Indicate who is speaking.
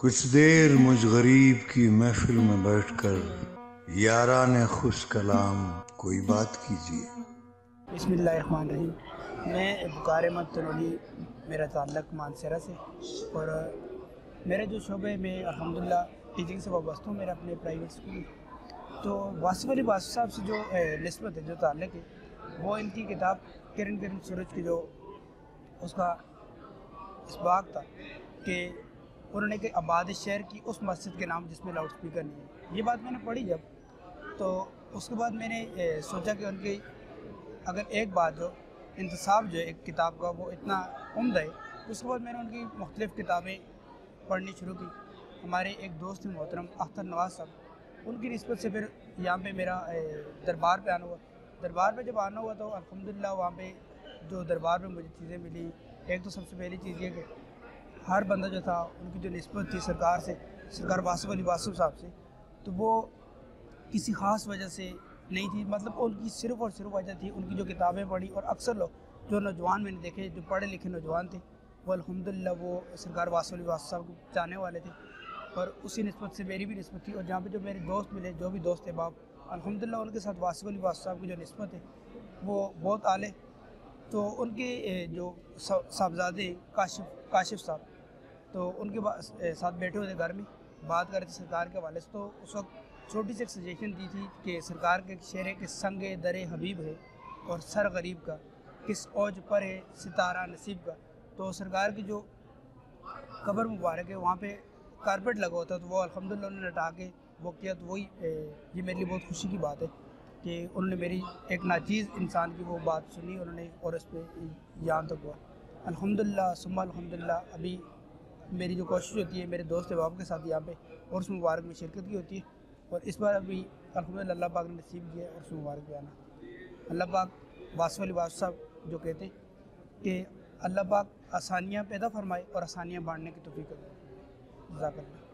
Speaker 1: کچھ دیر مجھ غریب کی محفل میں بیٹھ کر یاران خوش کلام کوئی بات کیجیے۔
Speaker 2: بسم اللہ الرحمن الرحیم۔ میں بکار احمد تنولی، میرا تعلق مانسہرہ سے، اور میرے جو شعبے میں الحمدللہ ٹیچنگ سے وابستہ ہوں، میرا اپنے پرائیویٹ اسکول۔ تو واصف علی واسف صاحب سے جو نسبت ہے، جو تعلق ہے، وہ ان کی کتاب کرن کرن سورج کی جو اس کا اسباق تھا کہ انہوں نے کہ آباد شہر کی اس مسجد کے نام جس میں لاؤڈ اسپیکر نہیں ہے۔ یہ بات میں نے پڑھی جب، تو اس کے بعد میں نے سوچا کہ ان کی اگر ایک بات جو انتصاب جو ہے ایک کتاب کا وہ اتنا عمدہ ہے، اس کے بعد میں نے ان کی مختلف کتابیں پڑھنی شروع کی۔ ہمارے ایک دوست ہیں محترم اختر نواز صاحب، ان کی نسبت سے پھر یہاں پہ میرا دربار پہ آنا ہوا۔ دربار پہ جب آنا ہوا تو الحمدللہ وہاں پہ جو دربار میں مجھے چیزیں ملی، ایک تو سب سے پہلی چیز یہ کہ ہر بندہ جو تھا ان کی جو نسبت تھی سرکار سے، سرکار واصف علی واسف صاحب سے، تو وہ کسی خاص وجہ سے نہیں تھی، مطلب ان کی صرف اور صرف وجہ تھی ان کی جو کتابیں پڑھی۔ اور اکثر لوگ جو نوجوان میں نے دیکھے، جو پڑھے لکھے نوجوان تھے، وہ الحمدللہ وہ سرکار واصف علی واسف صاحب کو چاہنے والے تھے، اور اسی نسبت سے میری بھی نسبت تھی۔ اور جہاں پہ جو میرے دوست ملے، جو بھی دوست احباب، الحمدللہ ان کے ساتھ واصف علی واسف صاحب کی جو نسبت ہے وہ بہت اعلیٰ۔ تو ان کے جو صاحبزادے کاشف صاحب، تو ان کے ساتھ بیٹھے ہوئے تھے گھر میں، بات کر رہے تھے سرکار کے حوالے سے۔ تو اس وقت چھوٹی سی ایک سجیشن دی تھی کہ سرکار کے شعر ہے کہ سنگ در حبیب ہے اور سر غریب کا، کس اوج پر ہے ستارہ نصیب کا۔ تو سرکار کی جو قبر مبارک ہے وہاں پہ کارپیٹ لگا ہوتا ہے، تو وہ الحمدللہ انہوں نے ہٹا کے وہ کیا، تو وہی یہ میرے لیے بہت خوشی کی بات ہے کہ انہوں نے میری ایک ناچیز انسان کی وہ بات سنی انہوں نے، اور اس پہ یہاں تک ہوا الحمدللہ ثم الحمدللہ۔ ابھی میری جو کوشش ہوتی ہے میرے دوست احباب کے ساتھ یہاں پہ اور اس مبارک میں شرکت کی ہوتی ہے، اور اس بار ابھی الحمدللہ اللہ پاک نے نصیب کیا اور اس مبارک پہ آنا۔ اللہ پاک واصف علی واسف صاحب جو کہتے ہیں کہ اللہ پاک آسانیاں پیدا فرمائے اور آسانیاں بانٹنے کی توفیق دے۔ جزاک اللہ۔